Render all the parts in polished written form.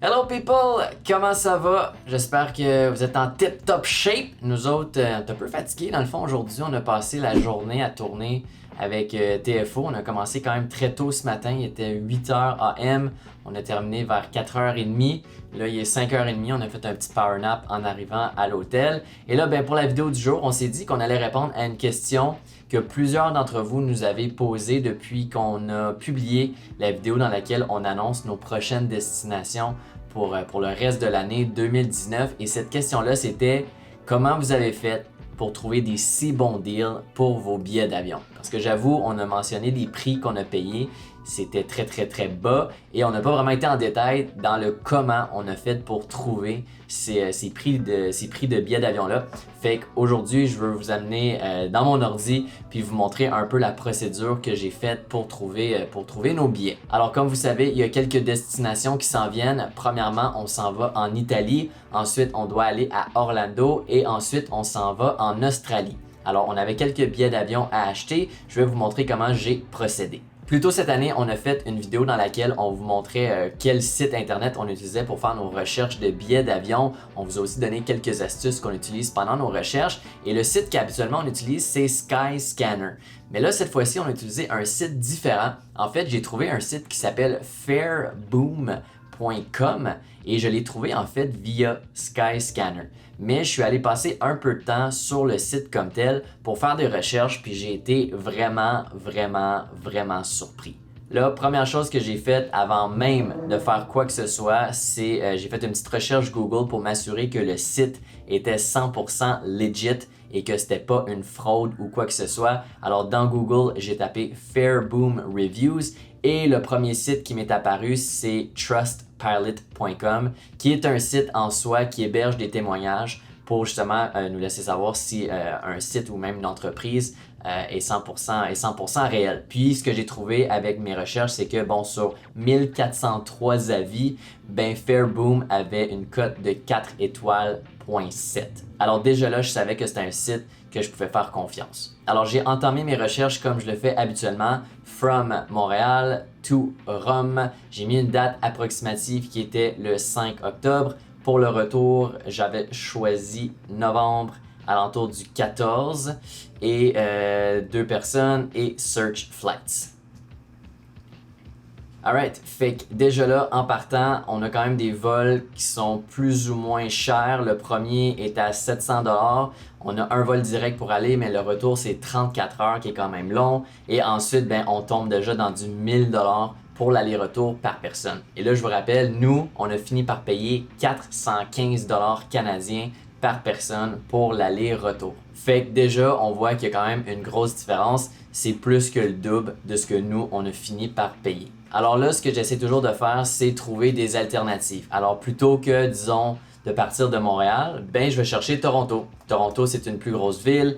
Hello people, comment ça va? J'espère que vous êtes en tip-top shape. Nous autres, on est un peu fatigués. Dans le fond, aujourd'hui, on a passé la journée à tourner avec TFO. On a commencé quand même très tôt ce matin. Il était 8h AM. On a terminé vers 4h30. Là, il est 5h30. On a fait un petit power nap en arrivant à l'hôtel. Et là, pour la vidéo du jour, on s'est dit qu'on allait répondre à une question que plusieurs d'entre vous nous avez posée depuis qu'on a publié la vidéo dans laquelle on annonce nos prochaines destinations pour le reste de l'année 2019. Et cette question-là, c'était comment vous avez fait pour trouver des si bons deals pour vos billets d'avion? Parce que j'avoue, on a mentionné des prix qu'on a payés. C'était très bas et on n'a pas vraiment été en détail dans le comment on a fait pour trouver ces prix de billets d'avion-là. Fait qu'aujourd'hui, je veux vous amener dans mon ordi puis vous montrer un peu la procédure que j'ai faite pour trouver nos billets. Alors comme vous savez, il y a quelques destinations qui s'en viennent. Premièrement, on s'en va en Italie. Ensuite, on doit aller à Orlando et ensuite, on s'en va en Australie. Alors, on avait quelques billets d'avion à acheter. Je vais vous montrer comment j'ai procédé. Plus tôt cette année, on a fait une vidéo dans laquelle on vous montrait quel site internet on utilisait pour faire nos recherches de billets d'avion. On vous a aussi donné quelques astuces qu'on utilise pendant nos recherches. Et le site qu'habituellement on utilise, c'est Skyscanner. Mais là, cette fois-ci, on a utilisé un site différent. En fait, j'ai trouvé un site qui s'appelle fairboom.com et je l'ai trouvé en fait via Skyscanner. Mais je suis allé passer un peu de temps sur le site comme tel pour faire des recherches puis j'ai été vraiment surpris. La première chose que j'ai faite avant même de faire quoi que ce soit, c'est j'ai fait une petite recherche Google pour m'assurer que le site était 100% legit et que c'était pas une fraude ou quoi que ce soit. Alors dans Google, j'ai tapé Fairboom Reviews et le premier site qui m'est apparu, c'est trustpilot.com, qui est un site en soi qui héberge des témoignages pour justement nous laisser savoir si un site ou même une entreprise est 100% réel. Puis ce que j'ai trouvé avec mes recherches, c'est que sur 1403 avis, Fairboom avait une cote de 4 étoiles,7. Alors déjà là, je savais que c'était un site que je pouvais faire confiance. Alors j'ai entamé mes recherches comme je le fais habituellement, from Montréal to Rome. J'ai mis une date approximative qui était le 5 octobre. Pour le retour, j'avais choisi novembre, alentour du 14 et 2 personnes et search flights. Alright, fait que déjà là, en partant, on a quand même des vols qui sont plus ou moins chers. Le premier est à 700$. On a un vol direct pour aller, mais le retour, c'est 34 heures qui est quand même long. Et ensuite, on tombe déjà dans du 1000$ pour l'aller-retour par personne. Et là, je vous rappelle, nous, on a fini par payer 415$ canadiens par personne pour l'aller-retour. Fait que déjà, on voit qu'il y a quand même une grosse différence. C'est plus que le double de ce que nous, on a fini par payer. Alors là, ce que j'essaie toujours de faire, c'est trouver des alternatives. Alors plutôt que, disons, de partir de Montréal, je vais chercher Toronto. Toronto, c'est une plus grosse ville,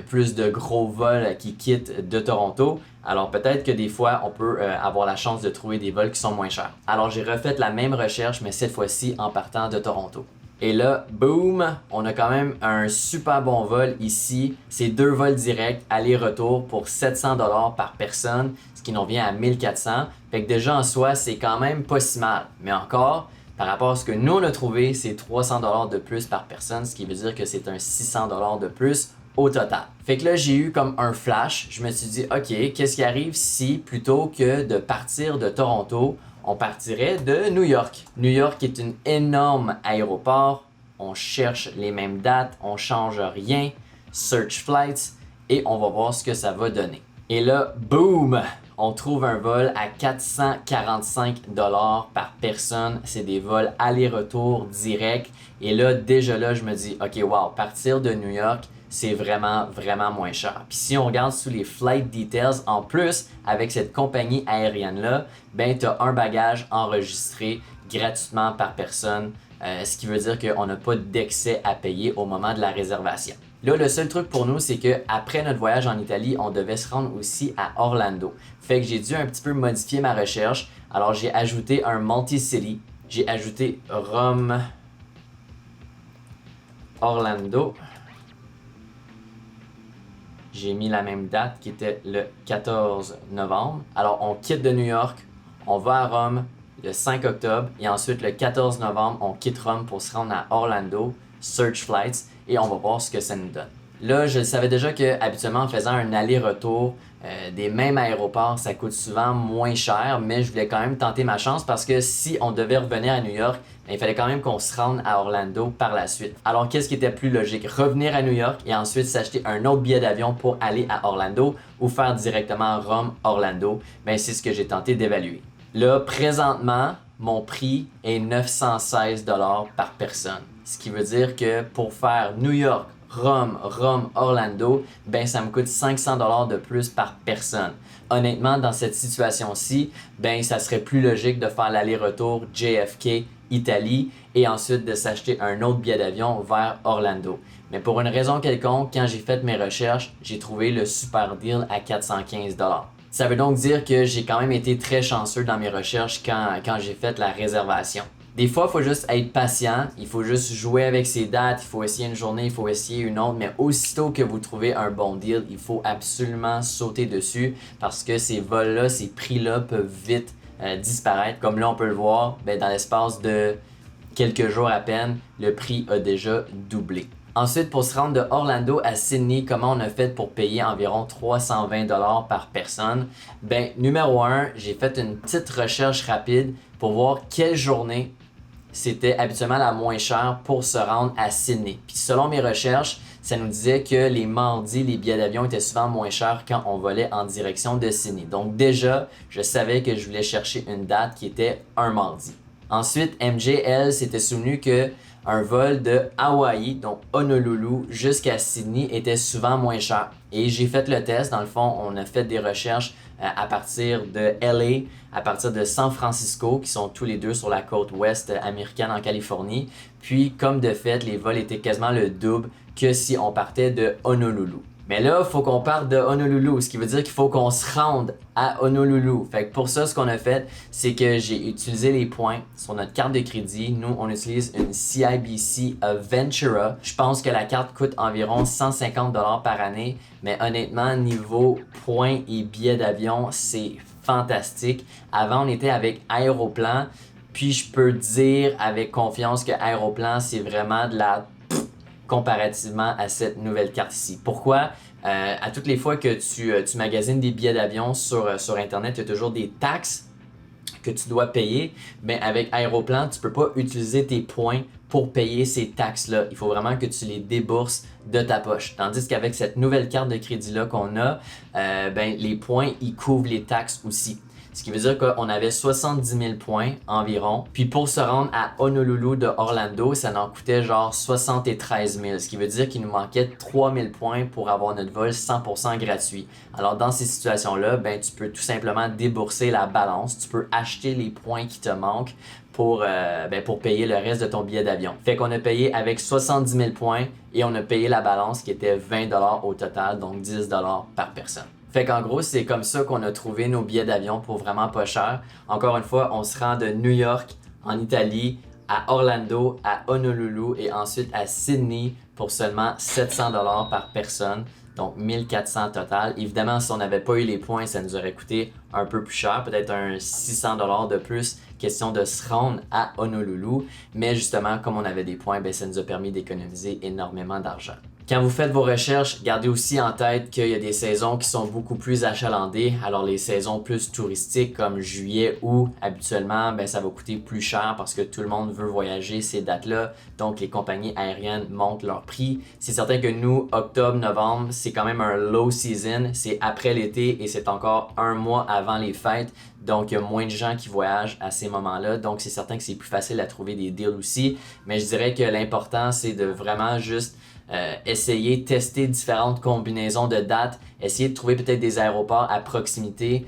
plus de gros vols qui quittent de Toronto. Alors peut-être que des fois, on peut avoir la chance de trouver des vols qui sont moins chers. Alors j'ai refait la même recherche, mais cette fois-ci en partant de Toronto. Et là, boum, on a quand même un super bon vol ici. C'est 2 vols directs, aller-retour pour 700$ par personne, ce qui nous vient à 1400$. Fait que déjà en soi, c'est quand même pas si mal. Mais encore, par rapport à ce que nous on a trouvé, c'est 300$ de plus par personne, ce qui veut dire que c'est un 600$ de plus au total. Fait que là, j'ai eu comme un flash. Je me suis dit, OK, qu'est-ce qui arrive si plutôt que de partir de Toronto, on partirait de New York. New York est un énorme aéroport. On cherche les mêmes dates, on change rien. Search flights et on va voir ce que ça va donner. Et là, boum! On trouve un vol à 445$ par personne. C'est des vols aller-retour direct. Et là, déjà là, je me dis, OK, wow, partir de New York, c'est vraiment moins cher. Puis si on regarde sous les flight details, en plus, avec cette compagnie aérienne-là, tu as un bagage enregistré gratuitement par personne, ce qui veut dire qu'on n'a pas d'excès à payer au moment de la réservation. Là, le seul truc pour nous, c'est qu'après notre voyage en Italie, on devait se rendre aussi à Orlando. Fait que j'ai dû un petit peu modifier ma recherche. Alors, j'ai ajouté un multi-city. J'ai ajouté Rome, Orlando. J'ai mis la même date qui était le 14 novembre. Alors, on quitte de New York, on va à Rome, le 5 octobre et ensuite le 14 novembre, on quitte Rome pour se rendre à Orlando, Search Flights, et on va voir ce que ça nous donne. Là, je savais déjà que habituellement en faisant un aller-retour des mêmes aéroports, ça coûte souvent moins cher, mais je voulais quand même tenter ma chance parce que si on devait revenir à New York, il fallait quand même qu'on se rende à Orlando par la suite. Alors, qu'est-ce qui était plus logique? Revenir à New York et ensuite s'acheter un autre billet d'avion pour aller à Orlando ou faire directement Rome-Orlando? C'est ce que j'ai tenté d'évaluer. Là, présentement, mon prix est 916 $ par personne. Ce qui veut dire que pour faire New York, Rome, Orlando, ça me coûte 500 $ de plus par personne. Honnêtement, dans cette situation-ci, ça serait plus logique de faire l'aller-retour JFK, Italie, et ensuite de s'acheter un autre billet d'avion vers Orlando. Mais pour une raison quelconque, quand j'ai fait mes recherches, j'ai trouvé le super deal à 415 $. Ça veut donc dire que j'ai quand même été très chanceux dans mes recherches quand j'ai fait la réservation. Des fois, il faut juste être patient, il faut juste jouer avec ses dates, il faut essayer une journée, il faut essayer une autre, mais aussitôt que vous trouvez un bon deal, il faut absolument sauter dessus parce que ces vols-là, ces prix-là peuvent vite disparaître. Comme là, on peut le voir, dans l'espace de quelques jours à peine, le prix a déjà doublé. Ensuite, pour se rendre de Orlando à Sydney, comment on a fait pour payer environ 320 $ par personne? Numéro 1, j'ai fait une petite recherche rapide pour voir quelle journée c'était habituellement la moins chère pour se rendre à Sydney. Puis selon mes recherches, ça nous disait que les mardis, les billets d'avion étaient souvent moins chers quand on volait en direction de Sydney. Donc déjà, je savais que je voulais chercher une date qui était un mardi. Ensuite, MJ, elle, s'était souvenu que un vol de Hawaï, donc Honolulu, jusqu'à Sydney était souvent moins cher. Et j'ai fait le test. Dans le fond, on a fait des recherches à partir de LA, à partir de San Francisco, qui sont tous les deux sur la côte ouest américaine en Californie. Puis, comme de fait, les vols étaient quasiment le double que si on partait de Honolulu. Mais là, il faut qu'on parte de Honolulu, ce qui veut dire qu'il faut qu'on se rende à Honolulu. Fait que pour ça, ce qu'on a fait, c'est que j'ai utilisé les points sur notre carte de crédit. Nous, on utilise une CIBC Ventura. Je pense que la carte coûte environ 150 $ par année. Mais honnêtement, niveau points et billets d'avion, c'est fantastique. Avant, on était avec Aéroplan. Puis je peux dire avec confiance que Aéroplan, c'est vraiment de la comparativement à cette nouvelle carte ici. Pourquoi? À toutes les fois que tu magasines des billets d'avion sur Internet, il y a toujours des taxes que tu dois payer. Avec Aéroplan, tu ne peux pas utiliser tes points pour payer ces taxes-là. Il faut vraiment que tu les débourses de ta poche. Tandis qu'avec cette nouvelle carte de crédit-là qu'on a, les points, ils couvrent les taxes aussi. Ce qui veut dire qu'on avait 70 000 points environ. Puis pour se rendre à Honolulu de Orlando, ça en coûtait genre 73 000. Ce qui veut dire qu'il nous manquait 3 000 points pour avoir notre vol 100% gratuit. Alors dans ces situations-là, tu peux tout simplement débourser la balance. Tu peux acheter les points qui te manquent pour payer le reste de ton billet d'avion. Fait qu'on a payé avec 70 000 points et on a payé la balance qui était 20 $ au total, donc 10 $ par personne. Fait qu'en gros, c'est comme ça qu'on a trouvé nos billets d'avion pour vraiment pas cher. Encore une fois, on se rend de New York en Italie à Orlando, à Honolulu et ensuite à Sydney pour seulement 700 $ par personne. Donc 1400 total. Évidemment, si on n'avait pas eu les points, ça nous aurait coûté un peu plus cher, peut-être un 600 $ de plus, question de se rendre à Honolulu. Mais justement, comme on avait des points, ça nous a permis d'économiser énormément d'argent. Quand vous faites vos recherches, gardez aussi en tête qu'il y a des saisons qui sont beaucoup plus achalandées. Alors les saisons plus touristiques comme juillet, août, habituellement, ça va coûter plus cher parce que tout le monde veut voyager ces dates-là. Donc les compagnies aériennes montent leur prix. C'est certain que nous, octobre, novembre, c'est quand même un low season. C'est après l'été et c'est encore un mois avant les fêtes. Donc, il y a moins de gens qui voyagent à ces moments-là. Donc, c'est certain que c'est plus facile à trouver des deals aussi. Mais je dirais que l'important, c'est de vraiment juste essayer, tester différentes combinaisons de dates, essayer de trouver peut-être des aéroports à proximité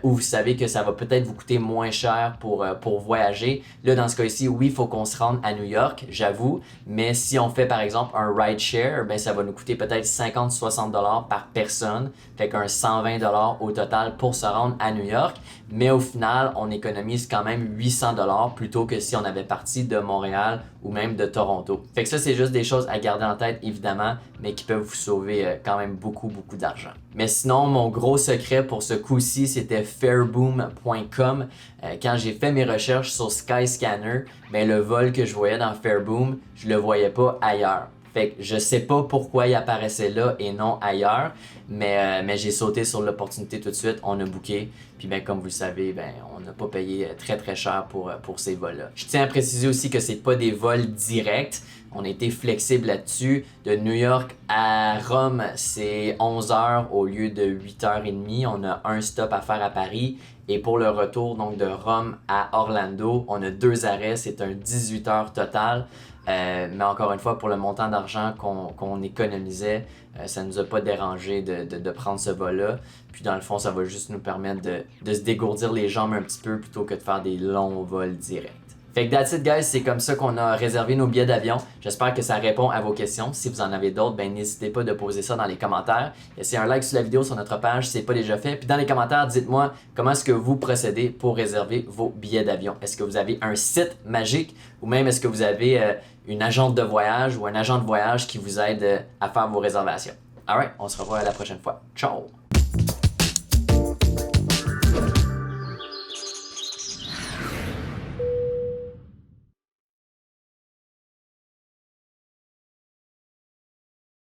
où vous savez que ça va peut-être vous coûter moins cher pour voyager. Là, dans ce cas-ci, oui, il faut qu'on se rende à New York, j'avoue, mais si on fait par exemple un ride share, ça va nous coûter peut-être 50-60 $ par personne, fait qu'un 120 $ au total pour se rendre à New York. mais au final, on économise quand même 800$ plutôt que si on avait parti de Montréal ou même de Toronto. Fait que ça, c'est juste des choses à garder en tête, évidemment, mais qui peuvent vous sauver quand même beaucoup d'argent. Mais sinon, mon gros secret pour ce coup-ci, c'était fairboom.com. Quand j'ai fait mes recherches sur Skyscanner, ben, le vol que je voyais dans Fairboom, je le voyais pas ailleurs. Fait que je sais pas pourquoi il apparaissait là et non ailleurs, mais j'ai sauté sur l'opportunité tout de suite, on a booké, puis ben, comme vous le savez, ben, on n'a pas payé très cher pour ces vols-là. Je tiens à préciser aussi que c'est pas des vols directs, on a été flexible là-dessus. De New York à Rome, c'est 11 heures au lieu de 8h30, on a un stop à faire à Paris. Et pour le retour donc de Rome à Orlando, on a 2 arrêts, c'est un 18 heures total. Mais encore une fois, pour le montant d'argent qu'on économisait, ça ne nous a pas dérangé de prendre ce vol-là. Puis dans le fond, ça va juste nous permettre de se dégourdir les jambes un petit peu plutôt que de faire des longs vols directs. Fait que that's it guys, c'est comme ça qu'on a réservé nos billets d'avion. J'espère que ça répond à vos questions. Si vous en avez d'autres, ben n'hésitez pas de poser ça dans les commentaires. Laissez un like sur la vidéo sur notre page si ce n'est pas déjà fait. Puis dans les commentaires, dites-moi comment est-ce que vous procédez pour réserver vos billets d'avion. Est-ce que vous avez un site magique ou même est-ce que vous avez une agente de voyage ou un agent de voyage qui vous aide à faire vos réservations. Alright, on se revoit la prochaine fois. Ciao!